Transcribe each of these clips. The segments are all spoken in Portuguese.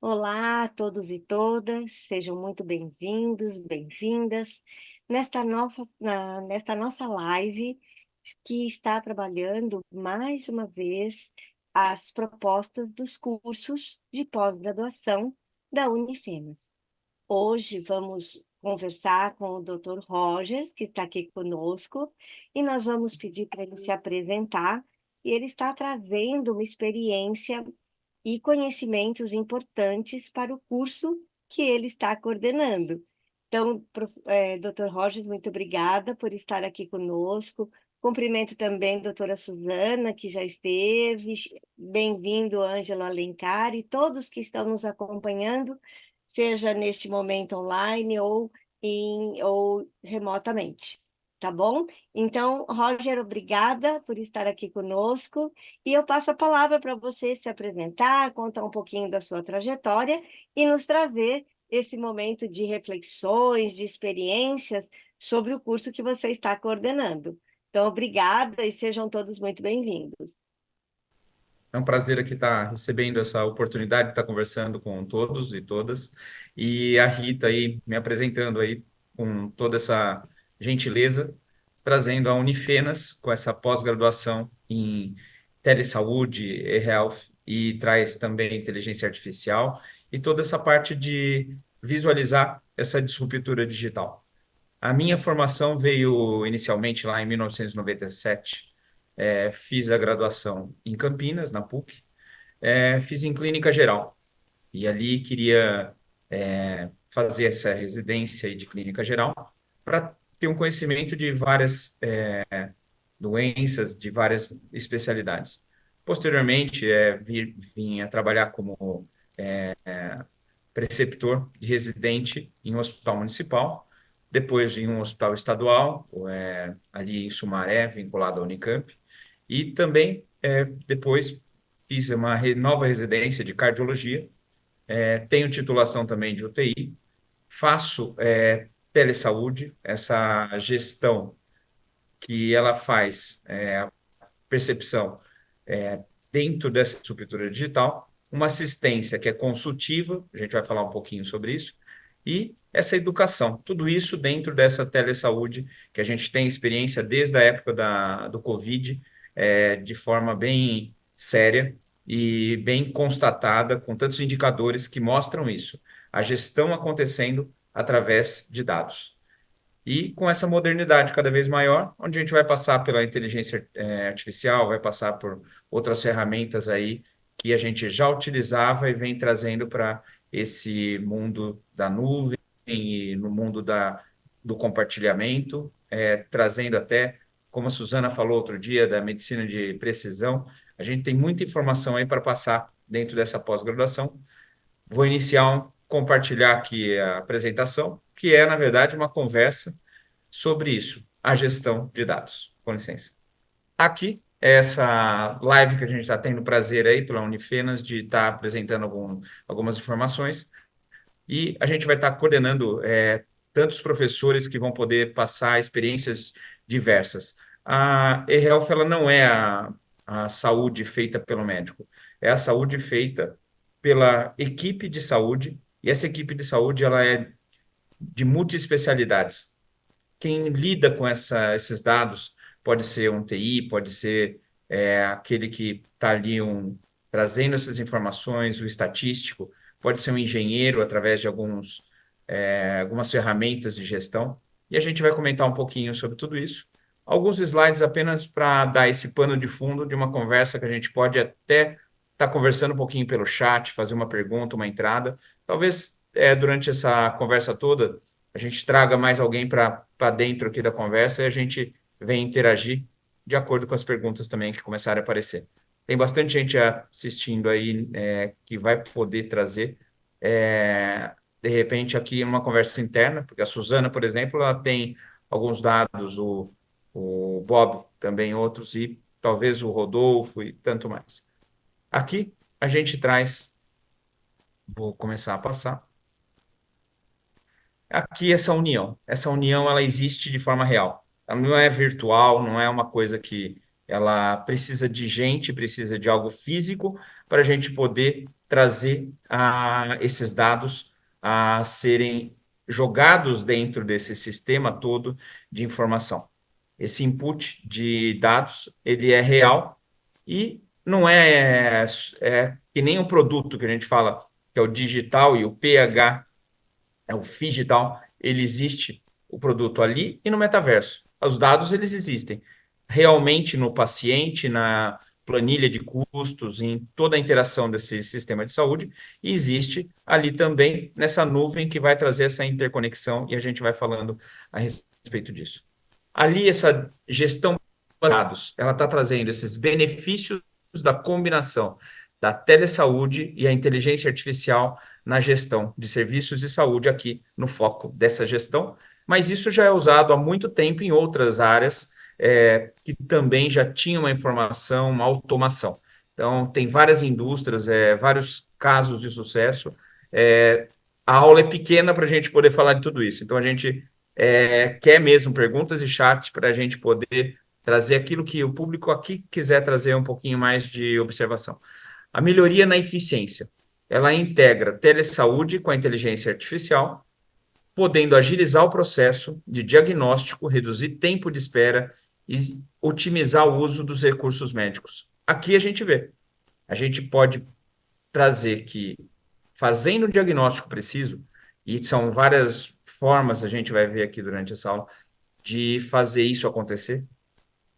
Olá a todos e todas, sejam muito bem-vindos, bem-vindas nesta nossa live que está trabalhando mais uma vez as propostas dos cursos de pós-graduação da Unifenas. Hoje vamos conversar com o Dr. Rogers, que está aqui conosco, e nós vamos pedir para ele se apresentar, e ele está trazendo uma experiência e conhecimentos importantes para o curso que ele está coordenando. Então, Dr. Rogers, muito obrigada por estar aqui conosco. Cumprimento também a doutora Suzana, que já esteve. Bem-vindo, Ângelo Alencar, e todos que estão nos acompanhando, seja neste momento online ou remotamente. Tá bom? Então, Roger, obrigada por estar aqui conosco. E eu passo a palavra para você se apresentar, contar um pouquinho da sua trajetória e nos trazer esse momento de reflexões, de experiências sobre o curso que você está coordenando. Então, obrigada e sejam todos muito bem-vindos. É um prazer aqui estar recebendo essa oportunidade de estar conversando com todos e todas. E a Rita aí me apresentando aí com toda essa gentileza, trazendo a Unifenas com essa pós-graduação em telesaúde, e-health, e traz também inteligência artificial e toda essa parte de visualizar essa disruptura digital. A minha formação veio inicialmente lá em 1997. Fiz a graduação em Campinas, na PUC. Fiz em clínica geral. E ali queria fazer essa residência aí de clínica geral para ter um conhecimento de várias doenças, de várias especialidades. Posteriormente, vim a trabalhar como preceptor de residente em um hospital municipal, depois em um hospital estadual, ali em Sumaré, vinculado à Unicamp, e também depois fiz uma nova residência de cardiologia, tenho titulação também de UTI, faço telesaúde, essa gestão que ela faz, a percepção dentro dessa estrutura digital, uma assistência que é consultiva, a gente vai falar um pouquinho sobre isso, e essa educação, tudo isso dentro dessa telesaúde, que a gente tem experiência desde a época do Covid, de forma bem séria e bem constatada, com tantos indicadores que mostram isso, a gestão acontecendo através de dados. E com essa modernidade cada vez maior, onde a gente vai passar pela inteligência artificial, vai passar por outras ferramentas aí que a gente já utilizava e vem trazendo para esse mundo da nuvem e no mundo do compartilhamento, trazendo até, como a Suzana falou outro dia, da medicina de precisão. A gente tem muita informação aí para passar dentro dessa pós-graduação. Vou compartilhar aqui a apresentação, que é, na verdade, uma conversa sobre isso, a gestão de dados. Com licença. Aqui, essa live que a gente está tendo prazer aí pela Unifenas de estar apresentando algumas informações, e a gente vai estar coordenando tantos professores que vão poder passar experiências diversas. A eHealth, ela não é a saúde feita pelo médico, é a saúde feita pela equipe de saúde, e essa equipe de saúde ela é de multiespecialidades. Quem lida com esses dados pode ser um TI, pode ser aquele que está ali trazendo essas informações, o estatístico, pode ser um engenheiro através de algumas ferramentas de gestão. E a gente vai comentar um pouquinho sobre tudo isso. Alguns slides apenas para dar esse pano de fundo de uma conversa que a gente pode até estar conversando um pouquinho pelo chat, fazer uma pergunta, uma entrada. Talvez durante essa conversa toda a gente traga mais alguém para dentro aqui da conversa e a gente vem interagir de acordo com as perguntas também que começarem a aparecer. Tem bastante gente assistindo aí que vai poder trazer, de repente, aqui uma conversa interna, porque a Suzana, por exemplo, ela tem alguns dados, o Bob também outros, e talvez o Rodolfo e tanto mais. Aqui a gente traz, vou começar a passar, aqui essa união ela existe de forma real. Ela não é virtual, não é uma coisa que ela precisa de gente, precisa de algo físico para a gente poder trazer esses dados a serem jogados dentro desse sistema todo de informação. Esse input de dados, ele é real e não é que nem um produto que a gente fala, que é o digital e o PH, é o digital, ele existe, o produto ali e no metaverso. Os dados, eles existem realmente no paciente, na planilha de custos, em toda a interação desse sistema de saúde, e existe ali também nessa nuvem que vai trazer essa interconexão, e a gente vai falando a respeito disso. Ali, essa gestão de dados, ela está trazendo esses benefícios da combinação da telesaúde e a inteligência artificial na gestão de serviços de saúde aqui no foco dessa gestão, mas isso já é usado há muito tempo em outras áreas que também já tinham uma informação, uma automação. Então, tem várias indústrias, vários casos de sucesso. A aula é pequena para a gente poder falar de tudo isso, então a gente quer mesmo perguntas e chat para a gente poder trazer aquilo que o público aqui quiser trazer um pouquinho mais de observação. A melhoria na eficiência. Ela integra telesaúde com a inteligência artificial, podendo agilizar o processo de diagnóstico, reduzir tempo de espera e otimizar o uso dos recursos médicos. Aqui a gente vê. A gente pode trazer que, fazendo o diagnóstico preciso, e são várias formas, a gente vai ver aqui durante essa aula, de fazer isso acontecer,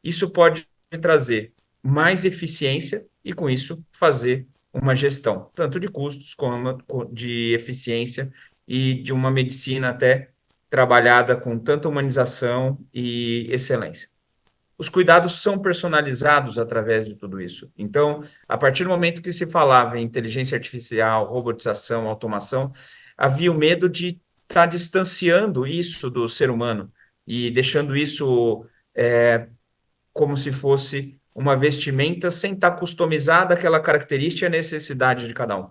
isso pode trazer mais eficiência e, com isso, fazer uma gestão, tanto de custos como de eficiência e de uma medicina até trabalhada com tanta humanização e excelência. Os cuidados são personalizados através de tudo isso. Então, a partir do momento que se falava em inteligência artificial, robotização, automação, havia o medo de estar distanciando isso do ser humano e deixando isso como se fosse uma vestimenta sem estar customizada àquela característica e a necessidade de cada um.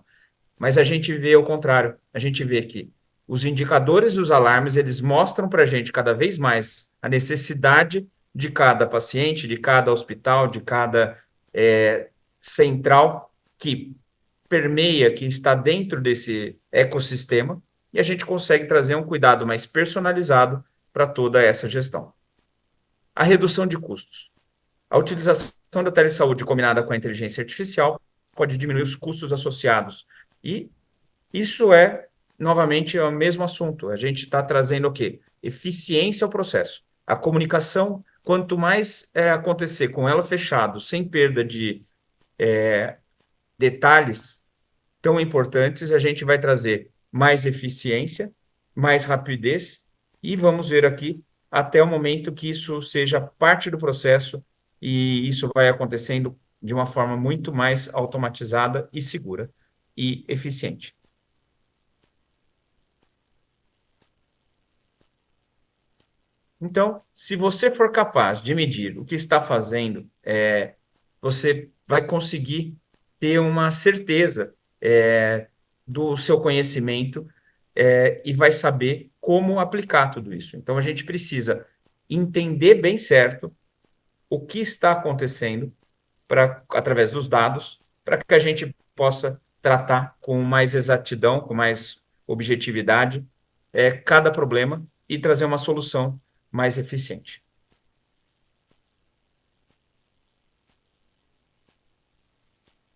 Mas a gente vê o contrário. A gente vê que os indicadores e os alarmes, eles mostram para a gente cada vez mais a necessidade de cada paciente, de cada hospital, de cada central que permeia, que está dentro desse ecossistema, e a gente consegue trazer um cuidado mais personalizado para toda essa gestão. A redução de custos. A utilização da telesaúde combinada com a inteligência artificial pode diminuir os custos associados. E isso novamente, o mesmo assunto. A gente está trazendo o quê? Eficiência ao processo. A comunicação, quanto mais acontecer com ela fechado, sem perda de detalhes tão importantes, a gente vai trazer mais eficiência, mais rapidez, e vamos ver aqui até o momento que isso seja parte do processo, e isso vai acontecendo de uma forma muito mais automatizada e segura e eficiente. Então, se você for capaz de medir o que está fazendo, você vai conseguir ter uma certeza do seu conhecimento e vai saber como aplicar tudo isso. Então, a gente precisa entender bem certo o que está acontecendo através dos dados, para que a gente possa tratar com mais exatidão, com mais objetividade, cada problema e trazer uma solução mais eficiente.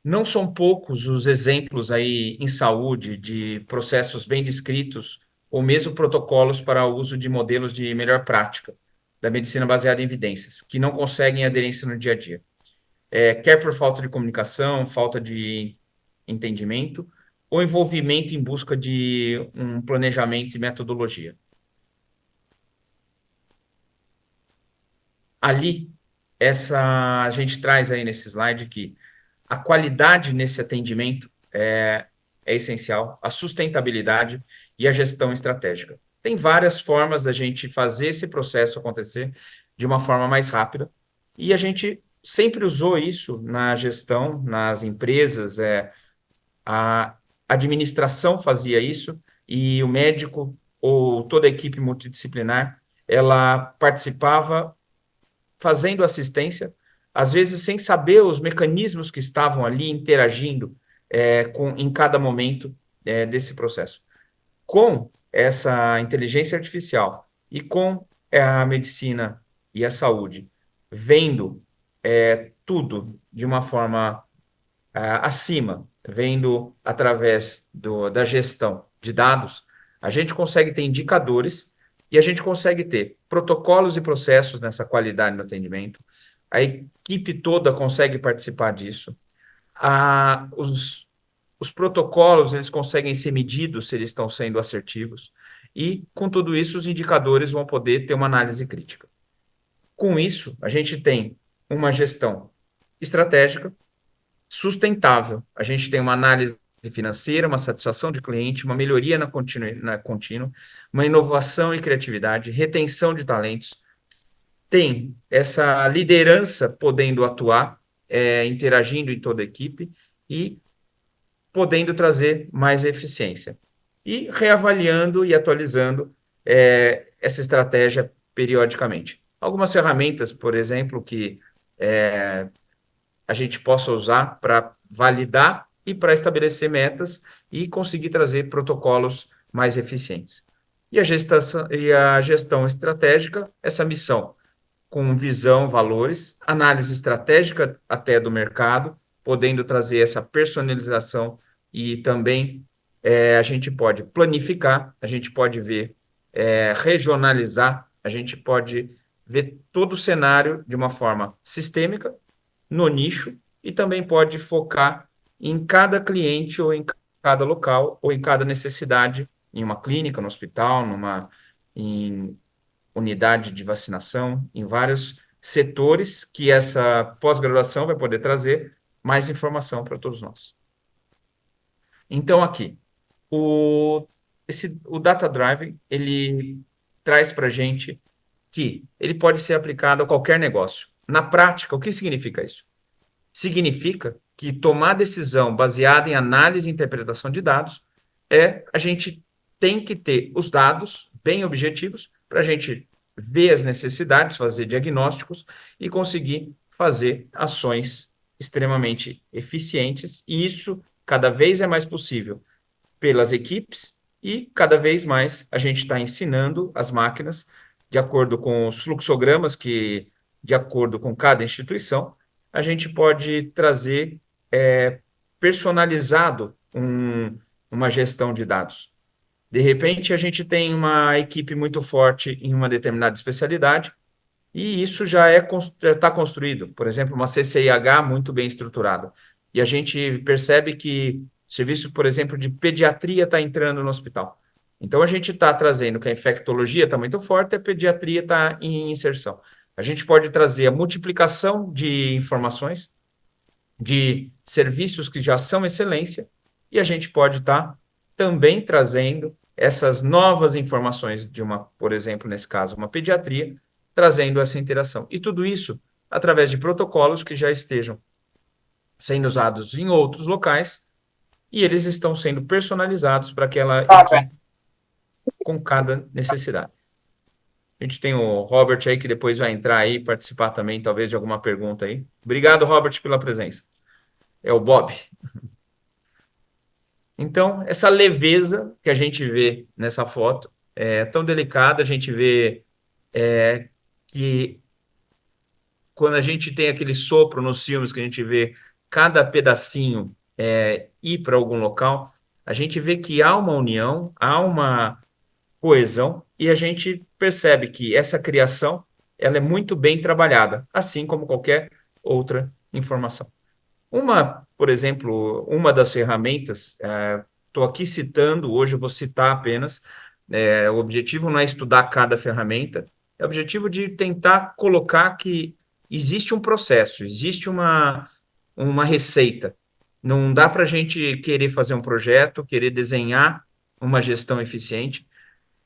Não são poucos os exemplos aí em saúde de processos bem descritos ou mesmo protocolos para o uso de modelos de melhor prática da medicina baseada em evidências, que não conseguem aderência no dia a dia. Quer por falta de comunicação, falta de entendimento, ou envolvimento em busca de um planejamento e metodologia. Ali, a gente traz aí nesse slide que a qualidade nesse atendimento é essencial, a sustentabilidade e a gestão estratégica. Tem várias formas da gente fazer esse processo acontecer de uma forma mais rápida, e a gente sempre usou isso na gestão, nas empresas, a administração fazia isso, e o médico ou toda a equipe multidisciplinar, ela participava fazendo assistência, às vezes sem saber os mecanismos que estavam ali interagindo em cada momento desse processo. Com essa inteligência artificial e com a medicina e a saúde vendo tudo de uma forma acima, vendo através da gestão de dados, a gente consegue ter indicadores e a gente consegue ter protocolos e processos nessa qualidade do atendimento. A equipe toda consegue participar disso. Os protocolos, eles conseguem ser medidos se eles estão sendo assertivos. E, com tudo isso, os indicadores vão poder ter uma análise crítica. Com isso, a gente tem uma gestão estratégica, sustentável. A gente tem uma análise financeira, uma satisfação de cliente, uma melhoria na contínua, uma inovação e criatividade, retenção de talentos. Tem essa liderança podendo atuar, interagindo em toda a equipe e podendo trazer mais eficiência. E reavaliando e atualizando essa estratégia periodicamente. Algumas ferramentas, por exemplo, que a gente possa usar para validar e para estabelecer metas e conseguir trazer protocolos mais eficientes. E a gestão estratégica, essa missão com visão, valores, análise estratégica até do mercado, podendo trazer essa personalização e também a gente pode planificar, a gente pode ver, regionalizar, a gente pode ver todo o cenário de uma forma sistêmica, no nicho, e também pode focar em cada cliente ou em cada local ou em cada necessidade, em uma clínica, no hospital, em unidade de vacinação, em vários setores que essa pós-graduação vai poder trazer mais informação para todos nós. Então, aqui, o Data Driven, ele traz para a gente que ele pode ser aplicado a qualquer negócio. Na prática, o que significa isso? Significa que tomar decisão baseada em análise e interpretação de dados a gente tem que ter os dados bem objetivos para a gente ver as necessidades, fazer diagnósticos e conseguir fazer ações extremamente eficientes, e isso cada vez é mais possível pelas equipes e cada vez mais a gente está ensinando as máquinas de acordo com os fluxogramas que, de acordo com cada instituição, a gente pode trazer personalizado uma gestão de dados. De repente, a gente tem uma equipe muito forte em uma determinada especialidade e isso já está construído. Por exemplo, uma CCIH muito bem estruturada. E a gente percebe que o serviço, por exemplo, de pediatria está entrando no hospital. Então, a gente está trazendo que a infectologia está muito forte e a pediatria está em inserção. A gente pode trazer a multiplicação de informações, de serviços que já são excelência, e a gente pode estar também trazendo essas novas informações por exemplo, nesse caso, uma pediatria, trazendo essa interação. E tudo isso através de protocolos que já estejam sendo usados em outros locais, e eles estão sendo personalizados para aquela equipe com cada necessidade. A gente tem o Robert aí, que depois vai entrar aí e participar também, talvez, de alguma pergunta aí. Obrigado, Robert, pela presença. É o Bob. Então, essa leveza que a gente vê nessa foto é tão delicada, a gente vê que quando a gente tem aquele sopro nos filmes, que a gente vê cada pedacinho ir para algum local, a gente vê que há uma união, há uma coesão, e a gente percebe que essa criação ela é muito bem trabalhada, assim como qualquer outra informação. Por exemplo, uma das ferramentas, estou aqui citando, hoje eu vou citar apenas, o objetivo não é estudar cada ferramenta, é o objetivo de tentar colocar que existe um processo, existe uma receita. Não dá para a gente querer fazer um projeto, querer desenhar uma gestão eficiente,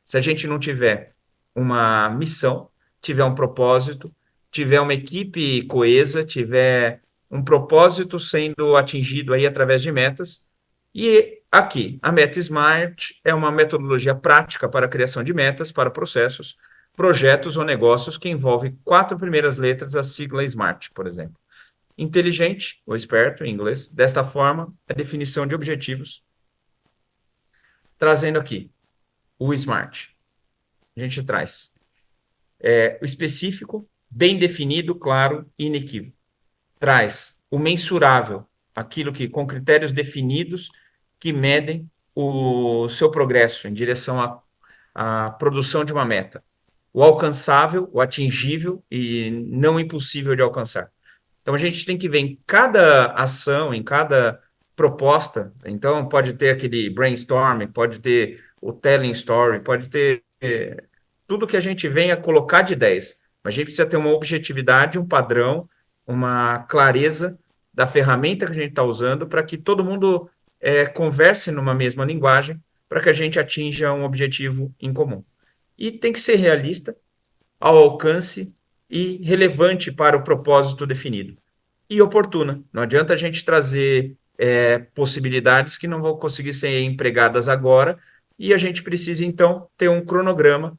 se a gente não tiver uma missão, tiver um propósito, tiver uma equipe coesa, tiver um propósito sendo atingido aí através de metas. E aqui, a Meta Smart é uma metodologia prática para a criação de metas para processos, projetos ou negócios que envolvem 4 primeiras letras da sigla SMART, por exemplo. inteligente, ou esperto em inglês, desta forma, a definição de objetivos, trazendo aqui o SMART. A gente traz o específico, bem definido, claro e inequívoco. Traz o mensurável, aquilo que, com critérios definidos, que medem o seu progresso em direção à produção de uma meta. O alcançável, o atingível e não impossível de alcançar. Então, a gente tem que ver em cada ação, em cada proposta. Então, pode ter aquele brainstorming, pode ter o telling story, pode ter tudo que a gente venha colocar de ideias. Mas a gente precisa ter uma objetividade, um padrão, uma clareza da ferramenta que a gente está usando para que todo mundo converse numa mesma linguagem para que a gente atinja um objetivo em comum. E tem que ser realista, ao alcance e relevante para o propósito definido. E oportuna. Não adianta a gente trazer possibilidades que não vão conseguir ser empregadas agora, e a gente precisa, então, ter um cronograma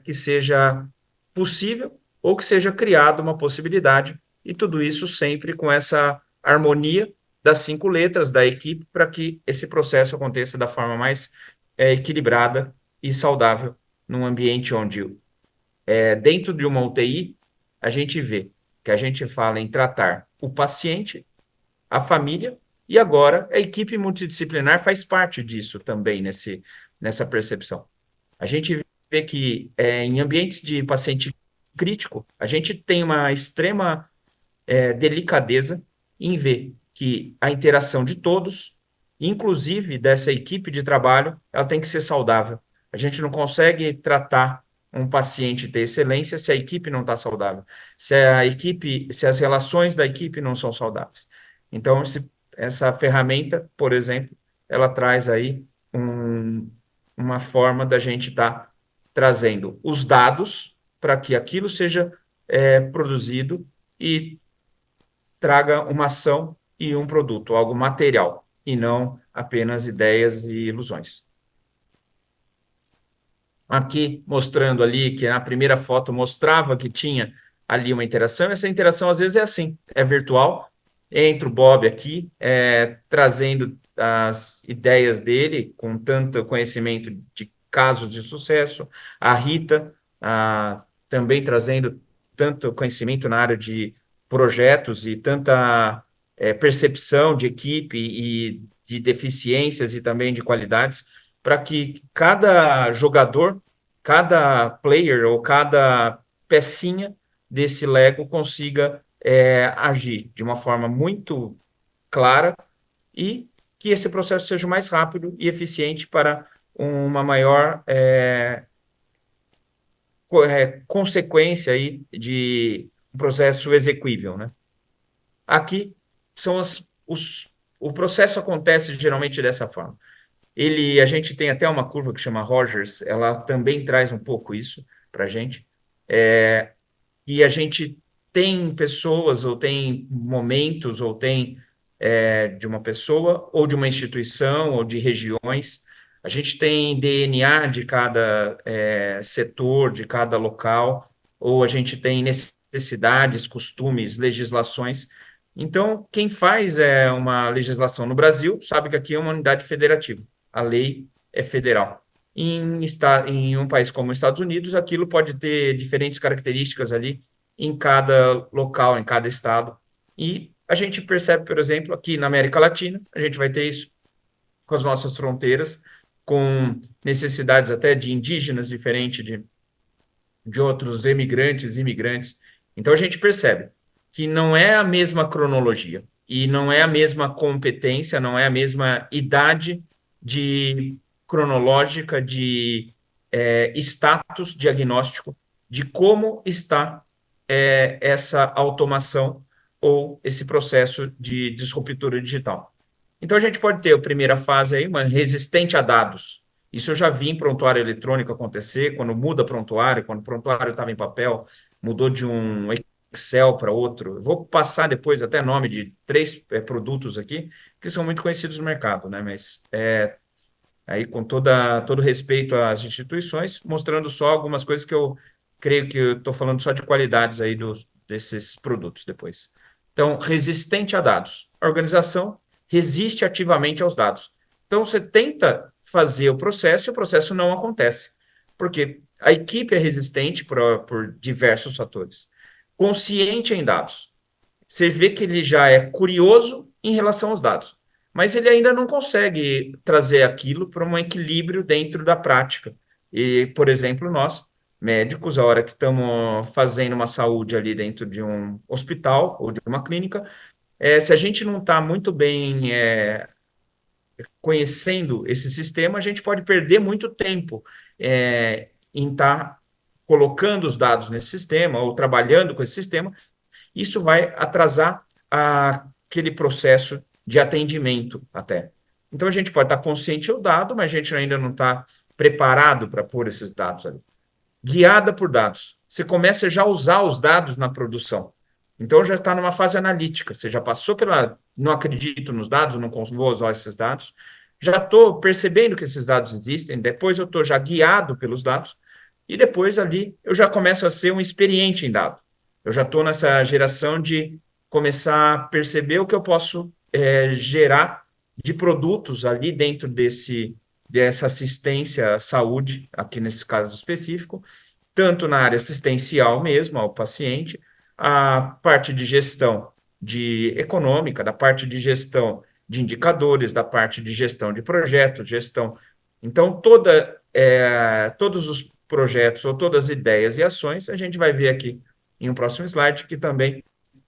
que seja possível ou que seja criado uma possibilidade, e tudo isso sempre com essa harmonia das 5 letras da equipe para que esse processo aconteça da forma mais equilibrada e saudável num ambiente onde dentro de uma UTI, a gente vê que a gente fala em tratar o paciente, a família, e agora a equipe multidisciplinar faz parte disso também, nessa percepção. A gente vê que em ambientes de paciente crítico, a gente tem uma extrema delicadeza em ver que a interação de todos, inclusive dessa equipe de trabalho, ela tem que ser saudável. A gente não consegue tratar um paciente ter excelência se a equipe não está saudável, se as relações da equipe não são saudáveis. Então, essa ferramenta, por exemplo, ela traz aí uma forma da gente estar trazendo os dados para que aquilo seja produzido e traga uma ação e um produto, algo material, e não apenas ideias e ilusões. Aqui mostrando ali que na primeira foto mostrava que tinha ali uma interação. Essa interação às vezes é assim, é virtual. Entra o Bob aqui, trazendo as ideias dele com tanto conhecimento de casos de sucesso. A Rita também trazendo tanto conhecimento na área de projetos e tanta percepção de equipe e de deficiências e também de qualidades, para que cada jogador, cada player ou cada pecinha desse Lego consiga agir de uma forma muito clara e que esse processo seja mais rápido e eficiente para uma maior consequência aí de um processo execuível, né? Aqui são o processo acontece geralmente dessa forma. A gente tem até uma curva que chama Rogers, ela também traz um pouco isso para a gente. E a gente tem pessoas, ou tem momentos, ou tem de uma pessoa, ou de uma instituição, ou de regiões. A gente tem DNA de cada setor, de cada local, ou a gente tem necessidades, costumes, legislações. Então, quem faz uma legislação no Brasil sabe que aqui é uma unidade federativa. A lei é federal. Em um país como os Estados Unidos, aquilo pode ter diferentes características ali em cada local, em cada estado. E a gente percebe, por exemplo, aqui na América Latina, a gente vai ter isso com as nossas fronteiras, com necessidades até de indígenas, diferente de outros imigrantes. Então, a gente percebe que não é a mesma cronologia e não é a mesma competência, não é a mesma idade cronológica de status diagnóstico de como está essa automação ou esse processo de disruptura digital. Então, a gente pode ter a primeira fase aí, uma resistente a dados. Isso eu já vi em prontuário eletrônico acontecer, quando muda prontuário, quando o prontuário estava em papel, mudou de um Excel para outro. Eu vou passar depois até nome de 3 produtos aqui, que são muito conhecidos no mercado, né? Mas aí com todo respeito às instituições, mostrando só algumas coisas que eu creio que eu estou falando só de qualidades aí desses produtos depois. Então, resistente a dados. A organização resiste ativamente aos dados. Então, você tenta fazer o processo não acontece, porque a equipe é resistente por diversos fatores. Consciente em dados. Você vê que ele já é curioso em relação aos dados, mas ele ainda não consegue trazer aquilo para um equilíbrio dentro da prática. E, por exemplo, nós, médicos, a hora que estamos fazendo uma saúde ali dentro de um hospital ou de uma clínica, se a gente não está muito bem conhecendo esse sistema, a gente pode perder muito tempo em estar colocando os dados nesse sistema ou trabalhando com esse sistema. Isso vai atrasar aquele processo de atendimento até. Então, a gente pode estar consciente do dado, mas a gente ainda não está preparado para pôr esses dados ali. Guiada por dados. Você começa já a usar os dados na produção. Então, já está numa fase analítica. Você já passou pela... Não acredito nos dados, não vou usar esses dados. Já estou percebendo que esses dados existem. Depois, eu estou já guiado pelos dados. E depois, ali, eu já começo a ser um experiente em dados. Eu já estou nessa geração de começar a perceber o que eu posso gerar de produtos ali dentro dessa assistência à saúde, aqui nesse caso específico, tanto na área assistencial mesmo, ao paciente, a parte de gestão econômica, da parte de gestão de indicadores, da parte de gestão de projetos, gestão. Então, todos os projetos ou todas as ideias e ações, a gente vai ver aqui em um próximo slide, que também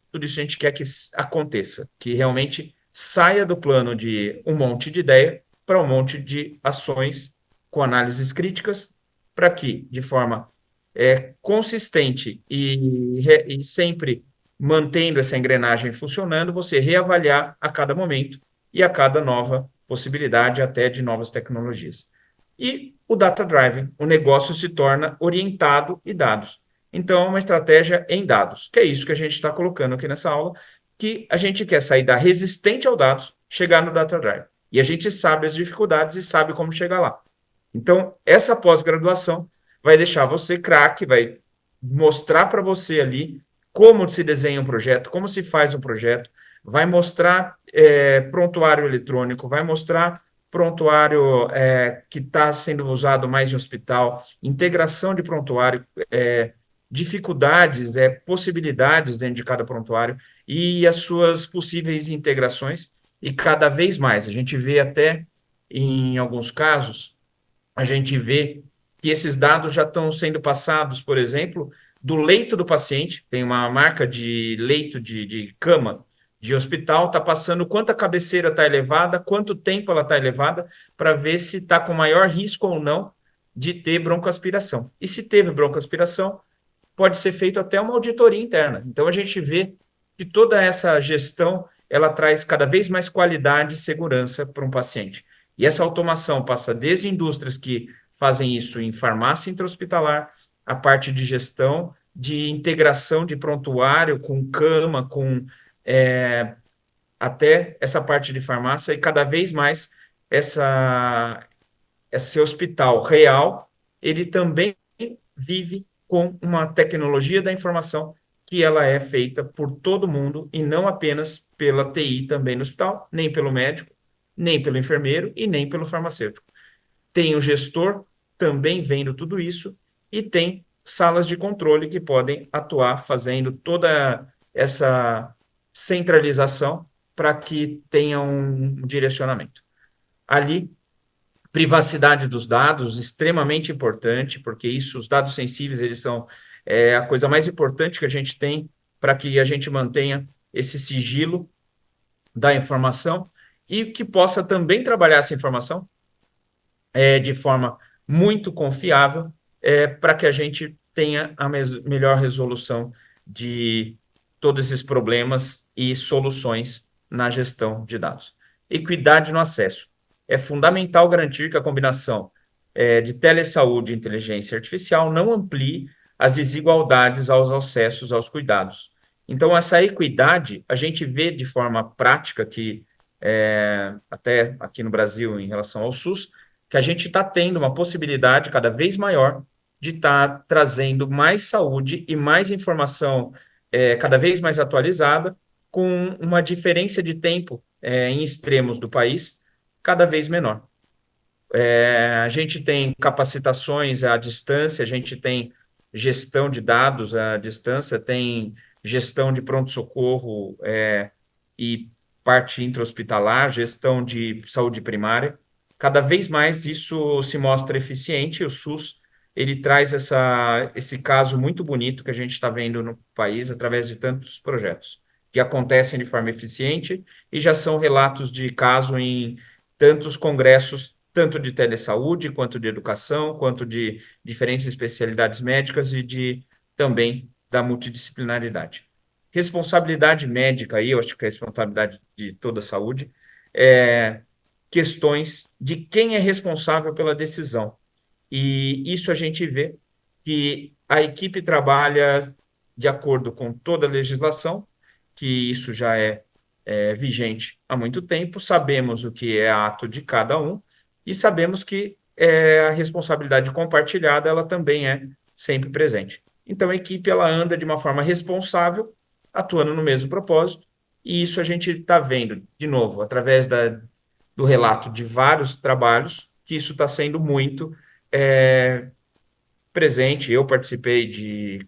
tudo isso a gente quer que aconteça, que realmente saia do plano de um monte de ideia para um monte de ações com análises críticas, para que, de forma consistente e sempre mantendo essa engrenagem funcionando, você reavaliar a cada momento e a cada nova possibilidade, até de novas tecnologias. E o data driven, o negócio se torna orientado e dados. Então, é uma estratégia em dados, que é isso que a gente está colocando aqui nessa aula, que a gente quer sair da resistente ao dados, chegar no data driven. E a gente sabe as dificuldades e sabe como chegar lá. Então, essa pós-graduação vai deixar você craque, vai mostrar para você ali como se desenha um projeto, como se faz um projeto, vai mostrar prontuário eletrônico, vai mostrar prontuário que está sendo usado mais em hospital, integração de prontuário, dificuldades, possibilidades dentro de cada prontuário e as suas possíveis integrações, e cada vez mais. A gente vê até, em alguns casos, a gente vê que esses dados já estão sendo passados, por exemplo, do leito do paciente, tem uma marca de leito de cama de hospital, está passando quanto a cabeceira está elevada, quanto tempo ela está elevada, para ver se está com maior risco ou não de ter broncoaspiração. E se teve broncoaspiração, pode ser feito até uma auditoria interna. Então, a gente vê que toda essa gestão, ela traz cada vez mais qualidade e segurança para um paciente. E essa automação passa desde indústrias que fazem isso em farmácia intra-hospitalar, a parte de gestão, de integração de prontuário com cama, com até essa parte de farmácia, e cada vez mais esse hospital real, ele também vive com uma tecnologia da informação que ela é feita por todo mundo e não apenas pela TI também no hospital, nem pelo médico, nem pelo enfermeiro e nem pelo farmacêutico. Tem o gestor também vendo tudo isso e tem salas de controle que podem atuar fazendo toda essa centralização para que tenha um direcionamento. Ali, privacidade dos dados, extremamente importante, porque os dados sensíveis, eles são a coisa mais importante que a gente tem para que a gente mantenha esse sigilo da informação e que possa também trabalhar essa informação de forma muito confiável para que a gente tenha a melhor resolução de todos esses problemas e soluções na gestão de dados. Equidade no acesso. É fundamental garantir que a combinação de telesaúde e inteligência artificial não amplie as desigualdades aos acessos aos cuidados. Então, essa equidade, a gente vê de forma prática que, até aqui no Brasil, em relação ao SUS, que a gente está tendo uma possibilidade cada vez maior de estar trazendo mais saúde e mais informação cada vez mais atualizada, com uma diferença de tempo em extremos do país cada vez menor. A gente tem capacitações à distância, a gente tem gestão de dados à distância, tem gestão de pronto-socorro e parte intra-hospitalar, gestão de saúde primária. Cada vez mais isso se mostra eficiente. O SUS ele traz esse caso muito bonito que a gente está vendo no país através de tantos projetos que acontecem de forma eficiente e já são relatos de caso em tantos congressos, tanto de telesaúde, quanto de educação, quanto de diferentes especialidades médicas e também da multidisciplinaridade. Responsabilidade médica, aí, eu acho que é a responsabilidade de toda a saúde, questões de quem é responsável pela decisão. E isso a gente vê que a equipe trabalha de acordo com toda a legislação, que isso já é vigente há muito tempo, sabemos o que é ato de cada um e sabemos que a responsabilidade compartilhada ela também é sempre presente. Então, a equipe ela anda de uma forma responsável, atuando no mesmo propósito, e isso a gente está vendo, de novo, através do relato de vários trabalhos, que isso está sendo muito presente. Eu participei de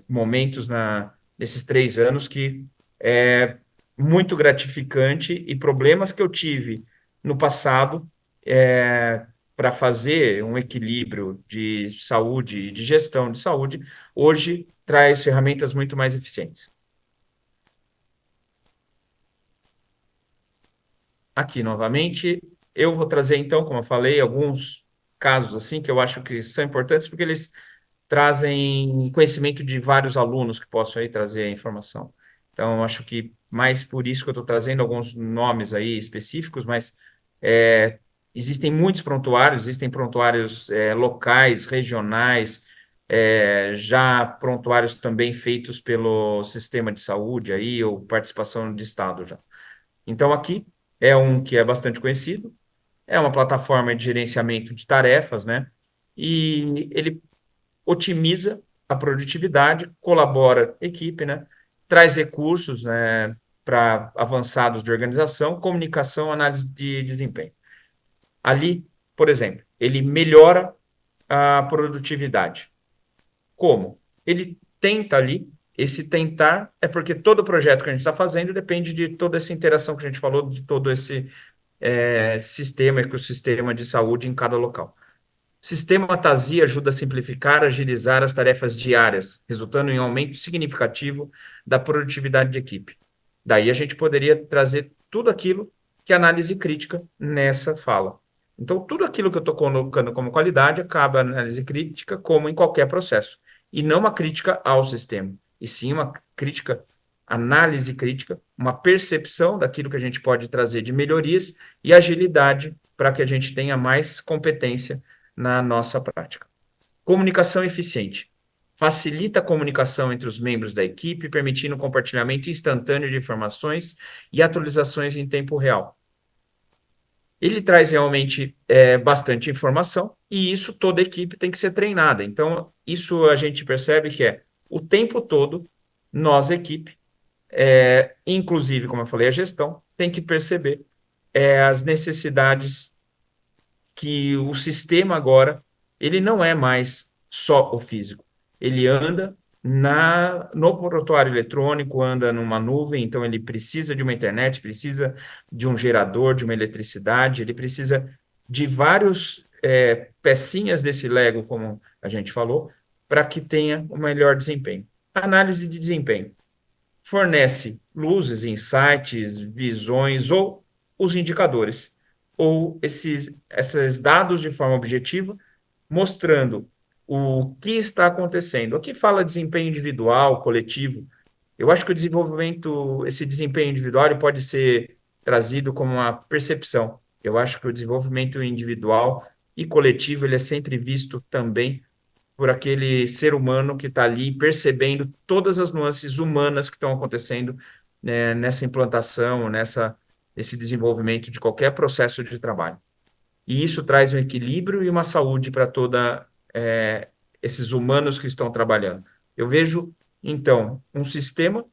momentos nesses 3 anos que é muito gratificante e problemas que eu tive no passado para fazer um equilíbrio de saúde e de gestão de saúde, hoje traz ferramentas muito mais eficientes. Aqui, novamente, eu vou trazer, então, como eu falei, alguns casos assim que eu acho que são importantes, porque eles trazem conhecimento de vários alunos que possam aí trazer a informação. Então, eu acho que mais por isso que eu estou trazendo alguns nomes aí específicos, mas existem muitos prontuários, existem prontuários locais, regionais, já prontuários também feitos pelo sistema de saúde aí, ou participação de Estado já. Então, aqui é um que é bastante conhecido, é uma plataforma de gerenciamento de tarefas, né? E ele otimiza a produtividade, colabora equipe, né? Traz recursos, né, para avançados de organização, comunicação, análise de desempenho. Ali, por exemplo, ele melhora a produtividade. Como? Ele tenta ali, esse tentar é porque todo projeto que a gente está fazendo depende de toda essa interação que a gente falou, de todo esse sistema, ecossistema de saúde em cada local. O sistema TASI ajuda a simplificar, agilizar as tarefas diárias, resultando em um aumento significativo da produtividade de equipe. Daí a gente poderia trazer tudo aquilo que é análise crítica nessa fala. Então, tudo aquilo que eu estou colocando como qualidade acaba análise crítica, como em qualquer processo. E não uma crítica ao sistema, e sim uma crítica, análise crítica, uma percepção daquilo que a gente pode trazer de melhorias e agilidade para que a gente tenha mais competência na nossa prática. Comunicação eficiente. Facilita a comunicação entre os membros da equipe, permitindo o compartilhamento instantâneo de informações e atualizações em tempo real. Ele traz realmente bastante informação e isso toda a equipe tem que ser treinada. Então, isso a gente percebe que o tempo todo, nós, equipe, inclusive, como eu falei, a gestão, tem que perceber as necessidades que o sistema agora, ele não é mais só o físico. Ele anda no prontuário eletrônico, anda numa nuvem, então ele precisa de uma internet, precisa de um gerador, de uma eletricidade, ele precisa de vários pecinhas desse Lego, como a gente falou, para que tenha o melhor desempenho. Análise de desempenho. Fornece luzes, insights, visões ou os indicadores ou esses dados de forma objetiva, mostrando o que está acontecendo. Aqui fala desempenho individual, coletivo. Eu acho que o desenvolvimento, esse desempenho individual, ele pode ser trazido como uma percepção. Eu acho que o desenvolvimento individual e coletivo, ele é sempre visto também por aquele ser humano que está ali percebendo todas as nuances humanas que estão acontecendo, né, nessa implantação, esse desenvolvimento de qualquer processo de trabalho. E isso traz um equilíbrio e uma saúde para toda esses humanos que estão trabalhando. Eu vejo, então, um sistema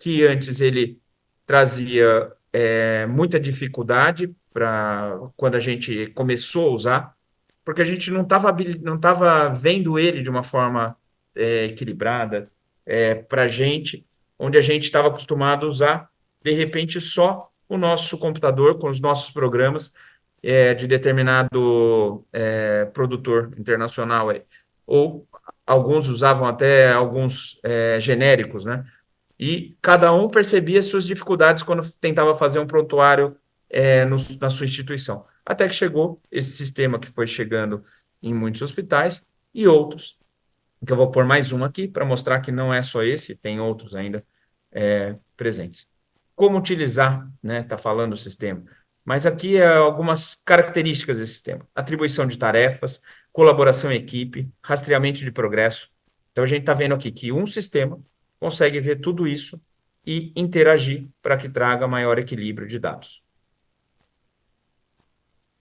que antes ele trazia muita dificuldade para quando a gente começou a usar, porque a gente não tava vendo ele de uma forma equilibrada para a gente, onde a gente estava acostumado a usar, de repente, só o nosso computador com os nossos programas de determinado produtor internacional aí. Ou alguns usavam até alguns genéricos, né? E cada um percebia suas dificuldades quando tentava fazer um prontuário na sua instituição. Até que chegou esse sistema que foi chegando em muitos hospitais e outros, que eu vou pôr mais um aqui para mostrar que não é só esse, tem outros ainda presentes. Como utilizar, né? Está falando o sistema. Mas aqui algumas características desse sistema: atribuição de tarefas, colaboração em equipe, rastreamento de progresso. Então a gente está vendo aqui que um sistema consegue ver tudo isso e interagir para que traga maior equilíbrio de dados.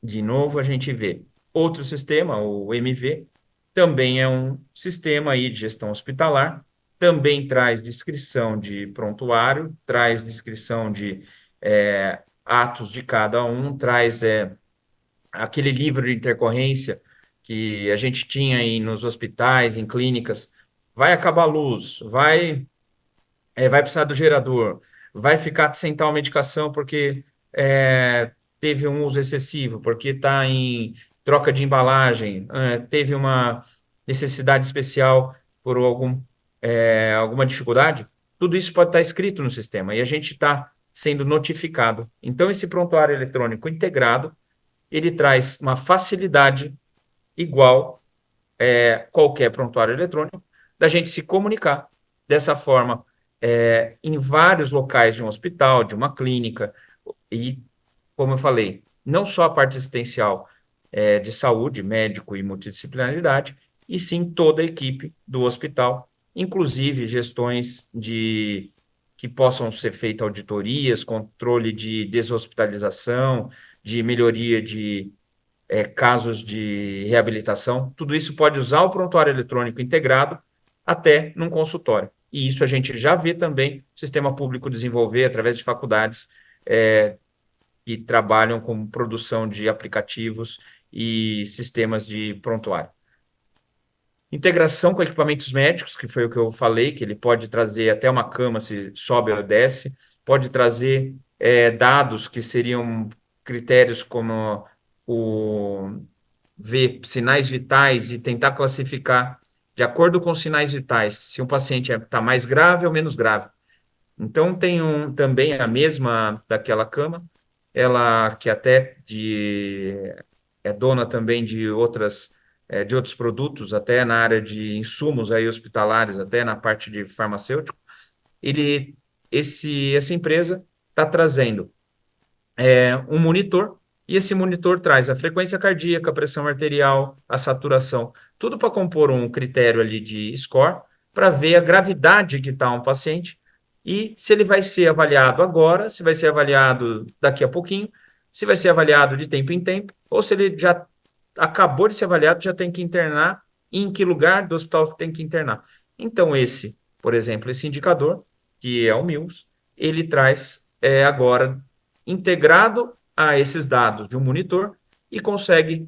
De novo, a gente vê outro sistema, o MV, também é um sistema aí de gestão hospitalar, também traz descrição de prontuário, traz descrição de atos de cada um, traz aquele livro de intercorrência que a gente tinha aí nos hospitais, em clínicas. Vai acabar a luz, vai precisar do gerador, vai ficar sem tal medicação porque teve um uso excessivo, porque está em troca de embalagem, teve uma necessidade especial por alguma dificuldade. Tudo isso pode estar escrito no sistema e a gente está sendo notificado. Então, esse prontuário eletrônico integrado, ele traz uma facilidade igual qualquer prontuário eletrônico da gente se comunicar dessa forma em vários locais de um hospital, de uma clínica, e, como eu falei, não só a parte assistencial de saúde, médico e multidisciplinaridade, e sim toda a equipe do hospital, inclusive gestões que possam ser feitas auditorias, controle de deshospitalização, de melhoria de casos de reabilitação, tudo isso pode usar o prontuário eletrônico integrado até num consultório. E isso a gente já vê também o sistema público desenvolver através de faculdades que trabalham com produção de aplicativos e sistemas de prontuário. Integração com equipamentos médicos, que foi o que eu falei, que ele pode trazer até uma cama se sobe ou desce, pode trazer dados que seriam critérios como ver sinais vitais e tentar classificar, de acordo com os sinais vitais, se um paciente está mais grave ou menos grave. Então, tem também a mesma daquela cama, ela que até é dona também de outros produtos, até na área de insumos aí hospitalares, até na parte de farmacêutico, essa empresa está trazendo um monitor, e esse monitor traz a frequência cardíaca, a pressão arterial, a saturação, tudo para compor um critério ali de score, para ver a gravidade que está um paciente e se ele vai ser avaliado agora, se vai ser avaliado daqui a pouquinho, se vai ser avaliado de tempo em tempo, ou se ele já acabou de ser avaliado, já tem que internar, e em que lugar do hospital tem que internar. Então, por exemplo, esse indicador, que é o MILS, ele traz agora integrado a esses dados de um monitor e consegue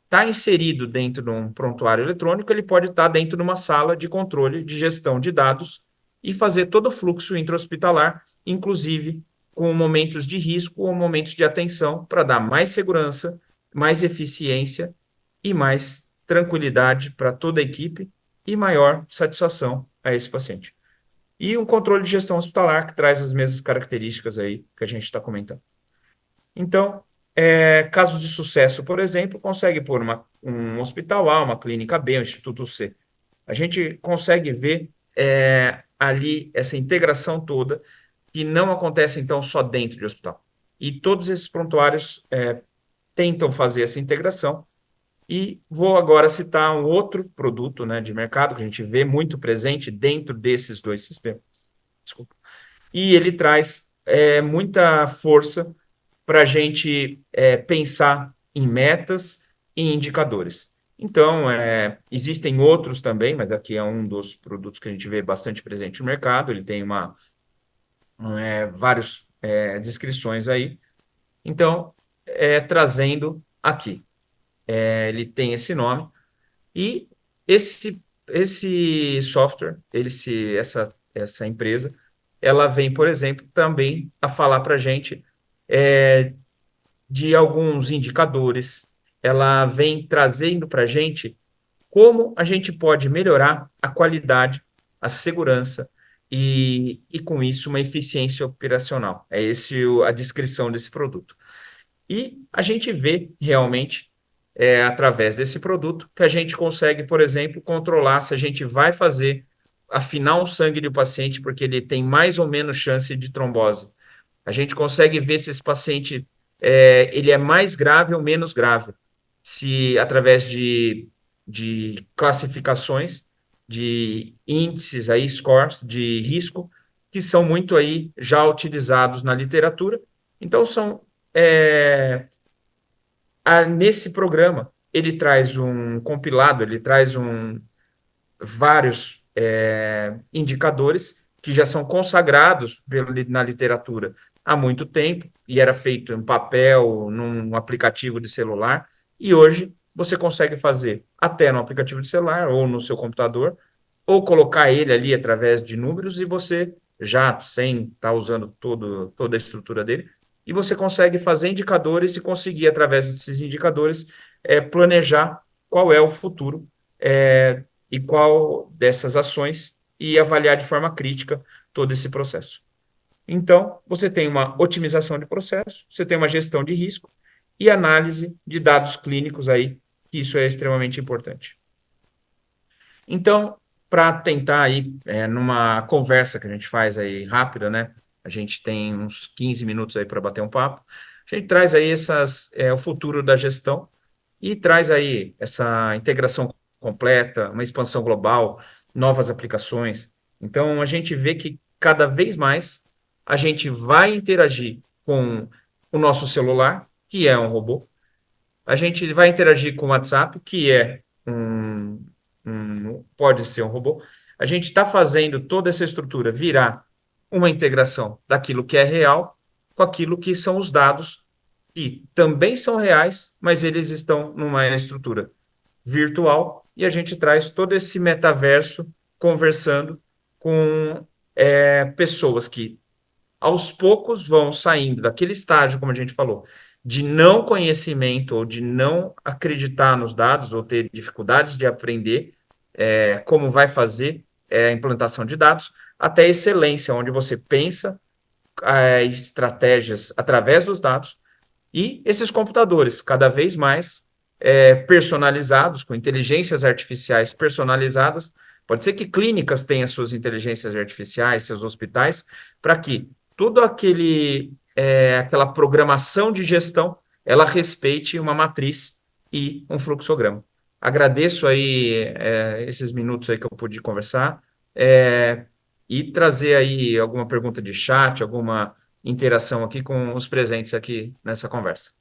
estar inserido dentro de um prontuário eletrônico, ele pode estar dentro de uma sala de controle de gestão de dados e fazer todo o fluxo intra-hospitalar, inclusive com momentos de risco ou momentos de atenção, para dar mais segurança, mais eficiência e mais tranquilidade para toda a equipe e maior satisfação a esse paciente. E um controle de gestão hospitalar que traz as mesmas características aí que a gente está comentando. Então, casos de sucesso, por exemplo, consegue pôr um hospital A, uma clínica B, um instituto C. A gente consegue ver ali essa integração toda que não acontece, então, só dentro de hospital. E todos esses prontuários tentam fazer essa integração. E vou agora citar um outro produto, né, de mercado que a gente vê muito presente dentro desses dois sistemas. Desculpa. E ele traz muita força para a gente pensar em metas e indicadores. Então, existem outros também, mas aqui é um dos produtos que a gente vê bastante presente no mercado. Ele tem várias descrições aí. Então, trazendo aqui, ele tem esse nome e esse software, essa empresa, ela vem, por exemplo, também a falar para a gente de alguns indicadores. Ela vem trazendo para a gente como a gente pode melhorar a qualidade, a segurança e com isso, uma eficiência operacional. É esse a descrição desse produto. E a gente vê realmente, através desse produto, que a gente consegue, por exemplo, controlar se a gente vai afinar o sangue do paciente, porque ele tem mais ou menos chance de trombose. A gente consegue ver se esse paciente ele é mais grave ou menos grave, se através de classificações, de índices aí, scores de risco, que são muito aí já utilizados na literatura. Então, nesse programa, ele traz um compilado, ele traz vários indicadores que já são consagrados na literatura há muito tempo, e era feito em papel, num aplicativo de celular, e hoje você consegue fazer até no aplicativo de celular ou no seu computador, ou colocar ele ali através de números e você já, sem estar usando toda a estrutura dele, e você consegue fazer indicadores e conseguir, através desses indicadores, planejar qual é o futuro e qual dessas ações e avaliar de forma crítica todo esse processo. Então, você tem uma otimização de processo, você tem uma gestão de risco e análise de dados clínicos aí, que isso é extremamente importante. Então, para tentar aí, numa conversa que a gente faz aí rápida, né? A gente tem uns 15 minutos aí para bater um papo. A gente traz aí o futuro da gestão e traz aí essa integração completa, uma expansão global, novas aplicações. Então, a gente vê que cada vez mais a gente vai interagir com o nosso celular, que é um robô, a gente vai interagir com o WhatsApp, que pode ser um robô. A gente está fazendo toda essa estrutura virar uma integração daquilo que é real com aquilo que são os dados, que também são reais, mas eles estão numa estrutura virtual, e a gente traz todo esse metaverso conversando com pessoas que aos poucos vão saindo daquele estágio, como a gente falou, de não conhecimento ou de não acreditar nos dados ou ter dificuldades de aprender como vai fazer a implantação de dados, até excelência, onde você pensa estratégias através dos dados e esses computadores cada vez mais personalizados, com inteligências artificiais personalizadas. Pode ser que clínicas tenham suas inteligências artificiais, seus hospitais, para que tudo aquela programação de gestão ela respeite uma matriz e um fluxograma. Agradeço aí esses minutos aí que eu pude conversar e trazer aí alguma pergunta de chat, alguma interação aqui com os presentes aqui nessa conversa.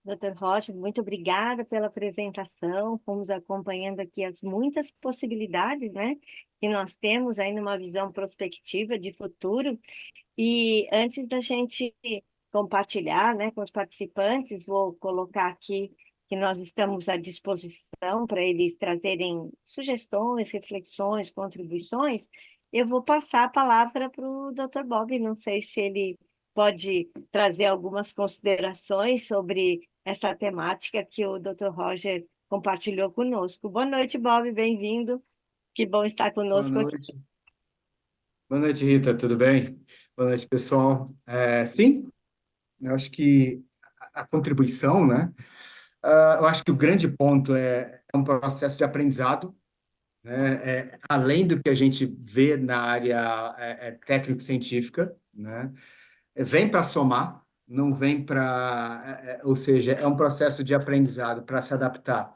Doutor Rocha, muito obrigada pela apresentação. Fomos acompanhando aqui as muitas possibilidades, né, que nós temos aí numa visão prospectiva de futuro. E antes da gente compartilhar, né, com os participantes, vou colocar aqui que nós estamos à disposição para eles trazerem sugestões, reflexões, contribuições. Eu vou passar a palavra para o Dr. Bob. Não sei se ele pode trazer algumas considerações sobre essa temática que o Dr. Roger compartilhou conosco. Boa noite, Bob, bem-vindo. Que bom estar Boa conosco aqui. noite. Boa noite, Rita, tudo bem? Boa noite, pessoal. Sim, eu acho que a contribuição, né? Eu acho que o grande ponto é um processo de aprendizado, né? Além do que a gente vê na área técnico-científica, né? Vem para somar, não vem para... ou seja, é um processo de aprendizado para se adaptar.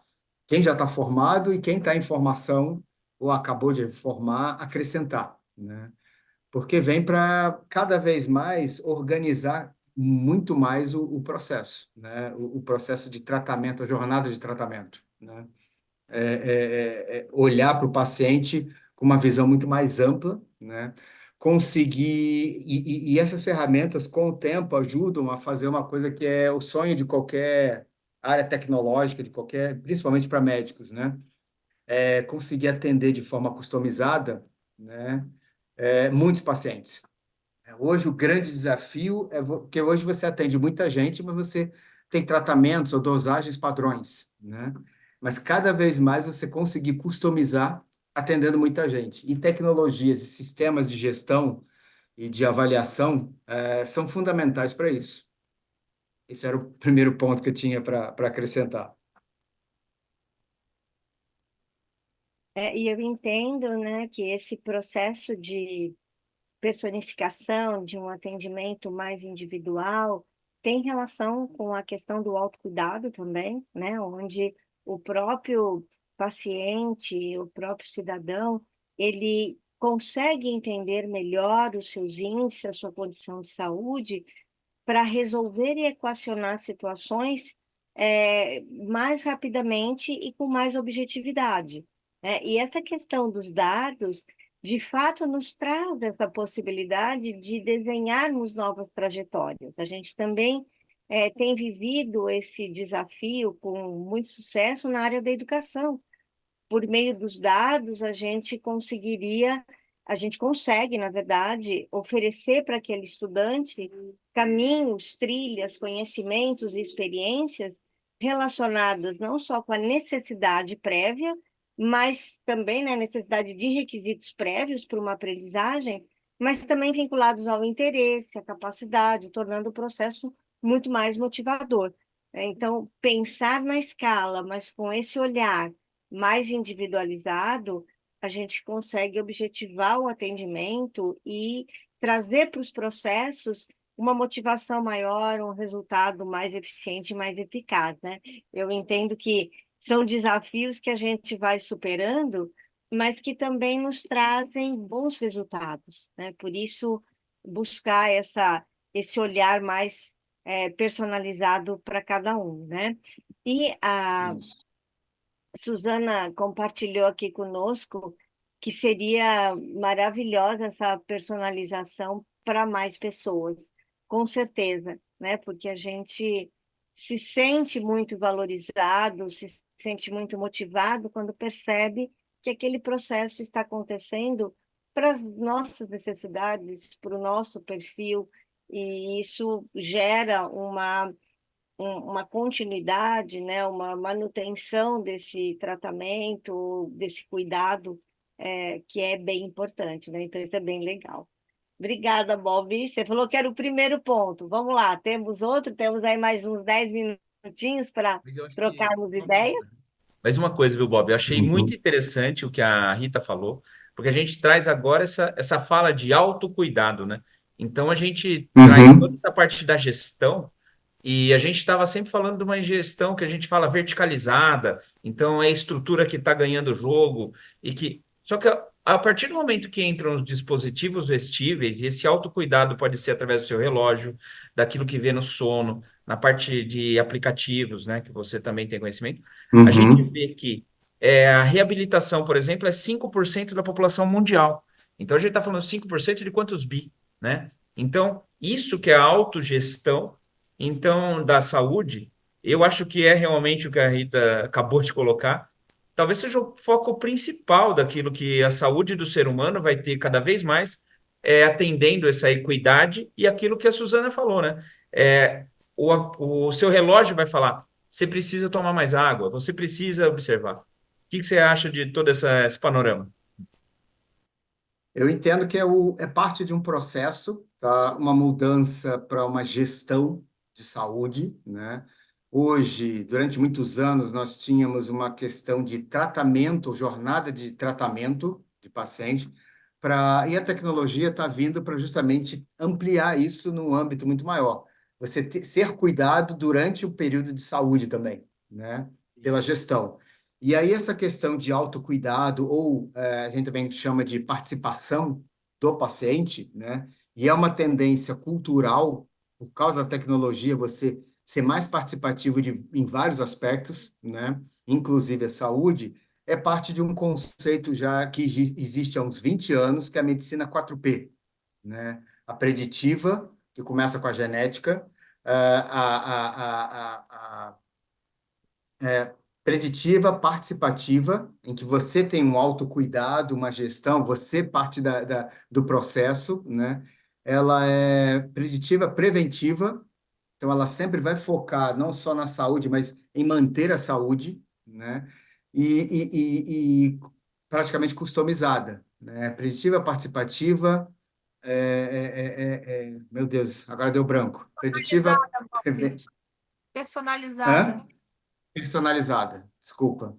Quem já está formado e quem está em formação ou acabou de formar, acrescentar, né? Porque vem para cada vez mais organizar muito mais o processo, né? O processo de tratamento, a jornada de tratamento, né? Olhar para o paciente com uma visão muito mais ampla, né? Conseguir e essas ferramentas com o tempo ajudam a fazer uma coisa que é o sonho de qualquer área tecnológica, de qualquer, principalmente para médicos, né? Conseguir atender de forma customizada, né? Muitos pacientes. Hoje o grande desafio é porque hoje você atende muita gente, mas você tem tratamentos ou dosagens padrões, né? Mas cada vez mais você conseguir customizar atendendo muita gente. E tecnologias e sistemas de gestão e de avaliação são fundamentais para isso. Esse era o primeiro ponto que eu tinha para acrescentar. E eu entendo, né, que esse processo de personificação, de um atendimento mais individual, tem relação com a questão do autocuidado também, né, onde o próprio paciente, o próprio cidadão, ele consegue entender melhor os seus índices, a sua condição de saúde, para resolver e equacionar situações mais rapidamente e com mais objetividade, né? E essa questão dos dados, de fato, nos traz essa possibilidade de desenharmos novas trajetórias. A gente também tem vivido esse desafio com muito sucesso na área da educação. Por meio dos dados, a gente consegue, na verdade, oferecer para aquele estudante caminhos, trilhas, conhecimentos e experiências relacionadas não só com a necessidade prévia, mas também na necessidade de requisitos prévios para uma aprendizagem, mas também vinculados ao interesse, à capacidade, tornando o processo muito mais motivador. Então, pensar na escala, mas com esse olhar mais individualizado, a gente consegue objetivar o atendimento e trazer para os processos uma motivação maior, um resultado mais eficiente e mais eficaz, né? Eu entendo que são desafios que a gente vai superando, mas que também nos trazem bons resultados, né? Por isso, buscar esse olhar mais personalizado para cada um, né? E a Isso. Suzana compartilhou aqui conosco que seria maravilhosa essa personalização para mais pessoas, com certeza, né? Porque a gente se sente muito valorizado, se sente muito motivado quando percebe que aquele processo está acontecendo para as nossas necessidades, para o nosso perfil, e isso gera uma continuidade, né, uma manutenção desse tratamento, desse cuidado, que é bem importante, né? Então, isso é bem legal. Obrigada, Bob. Você falou que era o primeiro ponto. Vamos lá, temos outro? Temos aí mais uns 10 minutinhos para Mas eu acho que. trocarmos ideias? Mas uma coisa, viu, Bob? Eu achei muito Uhum. interessante o que a Rita falou, porque a gente traz agora essa fala de autocuidado, né? Então a gente traz toda Uhum. essa parte da gestão, e a gente estava sempre falando de uma gestão que a gente fala verticalizada, então é a estrutura que está ganhando o jogo, e que. Só que a partir do momento que entram os dispositivos vestíveis, e esse autocuidado pode ser através do seu relógio, daquilo que vê no sono, na parte de aplicativos, né, que você também tem conhecimento, a gente Uhum. vê que a reabilitação, por exemplo, é 5% da população mundial. Então, a gente está falando 5% de quantos bi, né? Então, isso que é a autogestão, então, da saúde, eu acho que é realmente o que a Rita acabou de colocar. Talvez seja o foco principal daquilo que a saúde do ser humano vai ter cada vez mais, atendendo essa equidade e aquilo que a Suzana falou, né? O seu relógio vai falar: você precisa tomar mais água, você precisa observar. O que você acha de todo esse panorama? Eu entendo que é parte de um processo, tá? Uma mudança para uma gestão de saúde, né? Hoje, durante muitos anos, nós tínhamos uma questão de tratamento, jornada de tratamento de paciente, e a tecnologia está vindo para justamente ampliar isso num âmbito muito maior. Você ser cuidado durante o período de saúde também, né? Pela gestão. E aí essa questão de autocuidado, ou a gente também chama de participação do paciente, né? E é uma tendência cultural, por causa da tecnologia, você ser mais participativo em vários aspectos, né? Inclusive a saúde, é parte de um conceito já que existe há uns 20 anos, que é a medicina 4P, né? A preditiva, que começa com a genética, a preditiva, participativa, em que você tem um autocuidado, uma gestão, você parte do processo, né? Ela é preditiva, preventiva, então ela sempre vai focar não só na saúde, mas em manter a saúde, né? E praticamente customizada, né? Preditiva, participativa, meu Deus, agora deu branco. Preditiva, Personalizada, Maurício. Personalizada. hã? Personalizada, desculpa,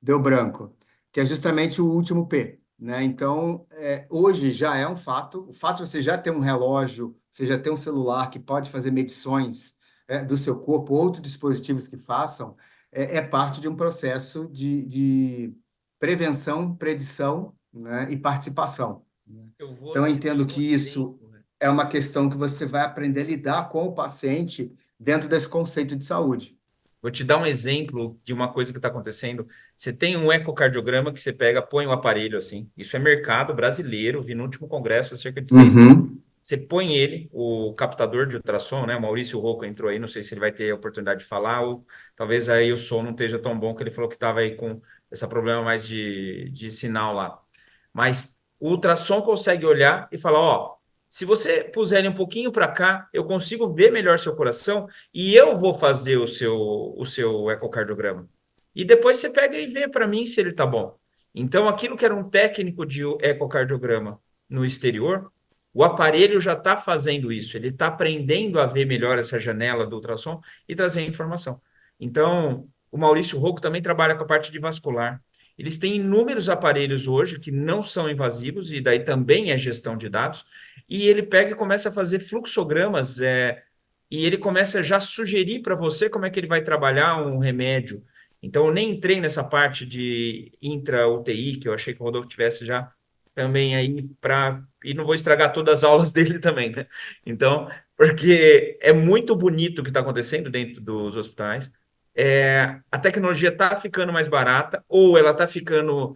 deu branco, que é justamente o último P, né? Então, hoje já é um fato, o fato de você já ter um relógio, você já ter um celular que pode fazer medições, do seu corpo, outros dispositivos que façam, é parte de um processo de prevenção, predição, né, e participação, né? Eu vou Então, eu te dar entendo um que isso exemplo, né? é uma questão que você vai aprender a lidar com o paciente dentro desse conceito de saúde. Vou te dar um exemplo de uma coisa que está acontecendo. Você tem um ecocardiograma que você pega, põe o aparelho assim. Isso é mercado brasileiro, vi no último congresso há cerca de 6 meses. Uhum. Você põe ele, o captador de ultrassom, né? O Maurício Rocco entrou aí, não sei se ele vai ter a oportunidade de falar, ou talvez aí o som não esteja tão bom, que ele falou que estava aí com esse problema mais de sinal lá. Mas o ultrassom consegue olhar e falar, ó, se você puser ele um pouquinho para cá, eu consigo ver melhor seu coração e eu vou fazer o seu ecocardiograma. E depois você pega e vê para mim se ele está bom. Então, aquilo que era um técnico de ecocardiograma no exterior, o aparelho já está fazendo isso, ele está aprendendo a ver melhor essa janela do ultrassom e trazer informação. Então, o Maurício Rocco também trabalha com a parte de vascular. Eles têm inúmeros aparelhos hoje que não são invasivos, e daí também é gestão de dados, e ele pega e começa a fazer fluxogramas, e ele começa já a sugerir para você como é que ele vai trabalhar um remédio. Então, eu nem entrei nessa parte de intra-UTI, que eu achei que o Rodolfo tivesse já também aí para. E não vou estragar todas as aulas dele também, né? Então, porque é muito bonito o que está acontecendo dentro dos hospitais. A tecnologia está ficando mais barata, ou ela está ficando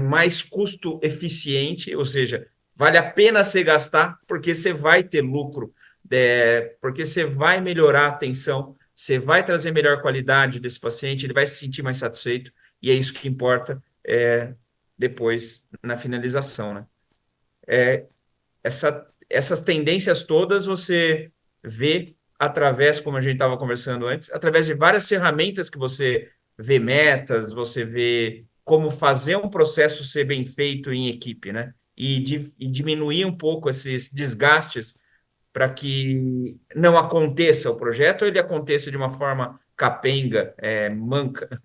mais custo eficiente, ou seja, vale a pena você gastar, porque você vai ter lucro, porque você vai melhorar a atenção, você vai trazer melhor qualidade desse paciente, ele vai se sentir mais satisfeito, e é isso que importa depois na finalização, né? Essas tendências todas você vê através, como a gente estava conversando antes, através de várias ferramentas que você vê metas, você vê como fazer um processo ser bem feito em equipe, né? E diminuir um pouco esses desgastes para que não aconteça o projeto ou ele aconteça de uma forma capenga, manca.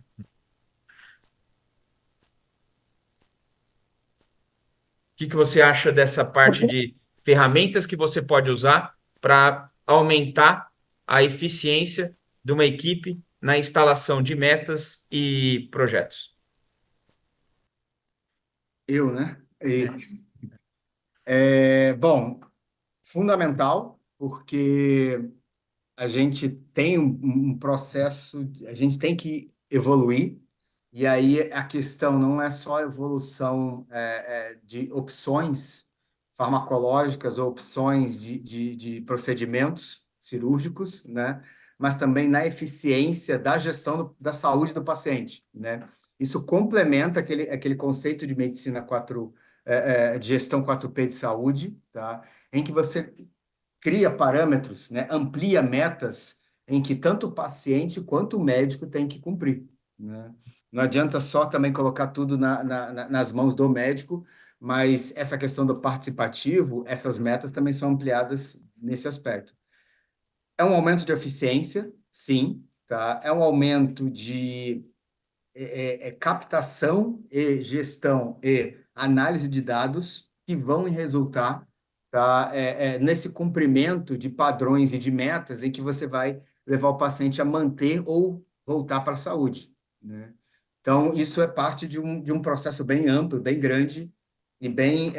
Que você acha dessa parte de ferramentas que você pode usar para aumentar a eficiência de uma equipe na instalação de metas e projetos? Eu, né? Bom, fundamental, porque a gente tem um processo, a gente tem que evoluir, e aí a questão não é só a evolução de opções farmacológicas ou opções de procedimentos cirúrgicos, né? Mas também na eficiência da gestão da saúde do paciente, né? Isso complementa aquele conceito de medicina 4, de gestão 4P de saúde, tá? Em que você cria parâmetros, né? Amplia metas em que tanto o paciente quanto o médico tem que cumprir, né? Não adianta só também colocar tudo nas mãos do médico, mas essa questão do participativo, essas metas também são ampliadas nesse aspecto. É um aumento de eficiência, sim, tá? É um aumento de captação e gestão e análise de dados que vão resultar, tá? Nesse cumprimento de padrões e de metas em que você vai levar o paciente a manter ou voltar para a saúde, né? Então, isso é parte de um processo bem amplo, bem grande e bem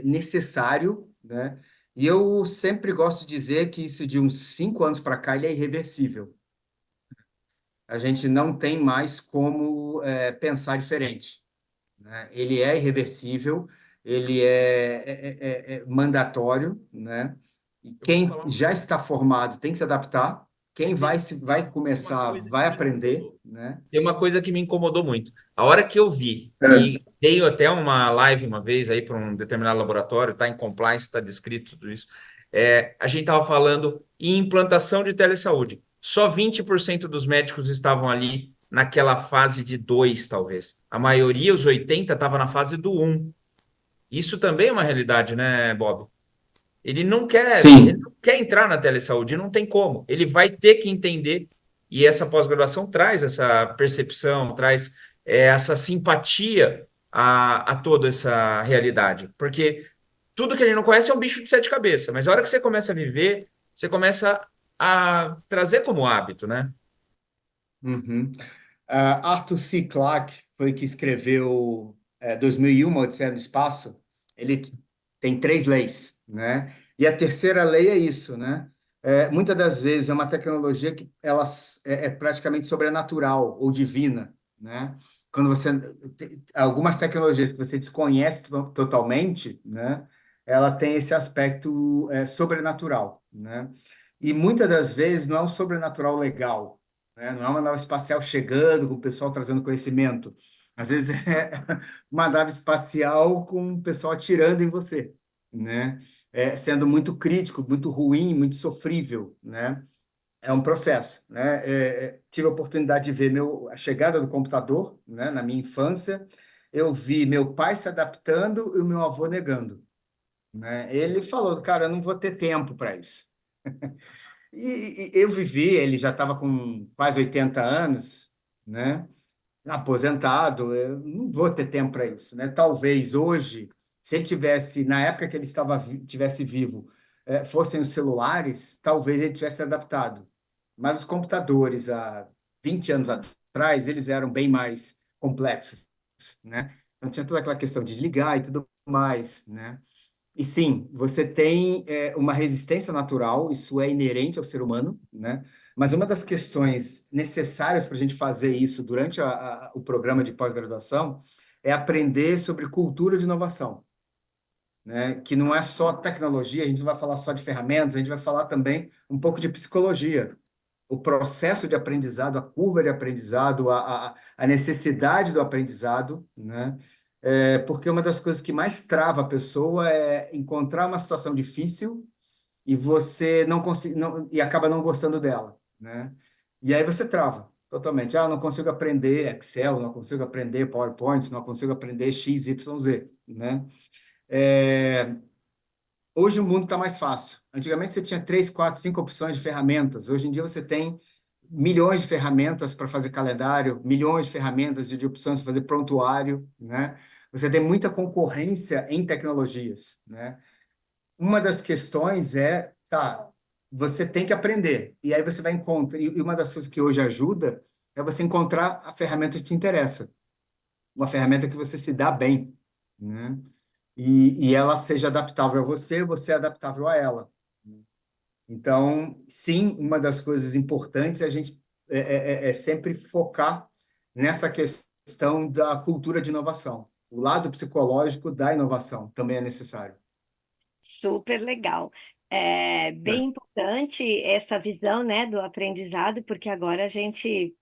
necessário, né? E eu sempre gosto de dizer que isso de uns 5 anos para cá ele é irreversível. A gente não tem mais como pensar diferente, né? Ele é irreversível, ele é mandatório, né? E Eu vou quem falar já está formado tem que se adaptar, quem tem vai uma começar coisa vai que me aprender, incomodou. né? Tem uma coisa que me incomodou muito. A hora que eu vi, É. e dei até uma live uma vez aí para um determinado laboratório, está em compliance, está descrito tudo isso. A gente estava falando em implantação de telesaúde. Só 20% dos médicos estavam ali naquela fase de 2, talvez. A maioria, os 80, estava na fase do 1. Isso também é uma realidade, né, Bob? Ele Sim. não quer entrar na telesaúde, não tem como. Ele vai ter que entender, e essa pós-graduação traz essa percepção, traz essa simpatia a toda essa realidade. Porque tudo que ele não conhece é um bicho de sete cabeças, mas a hora que você começa a viver, você começa a trazer como hábito, né? Uhum. Arthur C. Clarke foi que escreveu 2001, Odisseia no Espaço. Ele tem 3 leis, né? E a terceira lei é isso, né? Muitas das vezes é uma tecnologia que ela é praticamente sobrenatural ou divina, né? Quando algumas tecnologias que você desconhece totalmente, né? Ela tem esse aspecto sobrenatural, né? E muitas das vezes não é um sobrenatural legal, né? Não é uma nave espacial chegando, com o pessoal trazendo conhecimento. Às vezes é uma nave espacial com o pessoal atirando em você, né? Sendo muito crítico, muito ruim, muito sofrível, né? É um processo, né? Tive a oportunidade de ver a chegada do computador, né? Na minha infância, eu vi meu pai se adaptando e o meu avô negando, né? Ele falou, cara, eu não vou ter tempo para isso. E eu vivi, ele já estava com quase 80 anos, né? Aposentado, eu não vou ter tempo para isso, né? Talvez hoje, se ele tivesse, na época que ele tivesse vivo, fossem os celulares, talvez ele tivesse adaptado. Mas os computadores, há 20 anos atrás, eles eram bem mais complexos, né? Então tinha toda aquela questão de ligar e tudo mais, né? E sim, você tem uma resistência natural, isso é inerente ao ser humano, né? Mas uma das questões necessárias para a gente fazer isso durante o programa de pós-graduação é aprender sobre cultura de inovação, né? Que não é só tecnologia, a gente não vai falar só de ferramentas, a gente vai falar também um pouco de psicologia. O processo de aprendizado, a curva de aprendizado, a necessidade do aprendizado, né? Porque uma das coisas que mais trava a pessoa é encontrar uma situação difícil e você não consegue, e acaba não gostando dela, né? E aí você trava totalmente. Ah, eu não consigo aprender Excel, não consigo aprender PowerPoint, não consigo aprender X, Y, Z, né? É, Hoje o mundo está mais fácil. Antigamente você tinha 3, 4, 5 opções de ferramentas. Hoje em dia você tem milhões de ferramentas para fazer calendário, milhões de ferramentas de opções para fazer prontuário, né? Você tem muita concorrência em tecnologias, né? Uma das questões tá, você tem que aprender. E aí você vai encontrar, e uma das coisas que hoje ajuda é você encontrar a ferramenta que te interessa, uma ferramenta que você se dá bem, né? E ela seja adaptável a você, você é adaptável a ela. Então, sim, uma das coisas importantes é a gente sempre focar nessa questão da cultura de inovação. O lado psicológico da inovação também é necessário. Super legal. É bem importante essa visão, né, do aprendizado, porque agora a gente,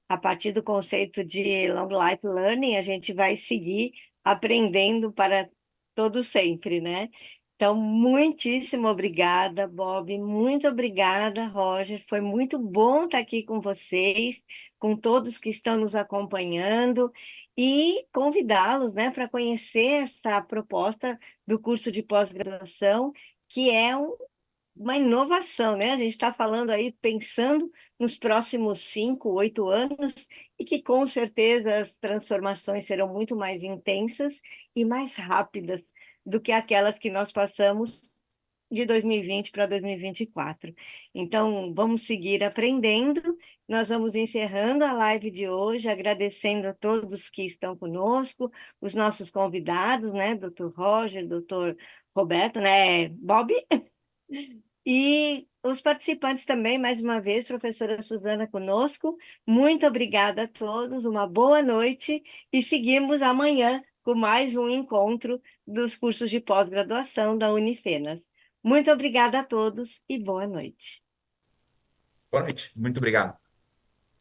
a partir do conceito de Long Life Learning, a gente vai seguir aprendendo para todo sempre, né? Então, muitíssimo obrigada, Bob. Muito obrigada, Roger. Foi muito bom estar aqui com vocês, com todos que estão nos acompanhando e convidá-los, né, para conhecer essa proposta do curso de pós-graduação, que é uma inovação, né? A gente está falando aí, pensando nos próximos 5, 8 anos, e que com certeza as transformações serão muito mais intensas e mais rápidas do que aquelas que nós passamos de 2020 para 2024. Então, vamos seguir aprendendo. Nós vamos encerrando a live de hoje, agradecendo a todos que estão conosco, os nossos convidados, né? Dr. Roger, Dr. Roberto, né? Bob. E os participantes também, mais uma vez, professora Suzana conosco. Muito obrigada a todos, uma boa noite e seguimos amanhã com mais um encontro dos cursos de pós-graduação da Unifenas. Muito obrigada a todos e boa noite. Boa noite. Muito obrigado.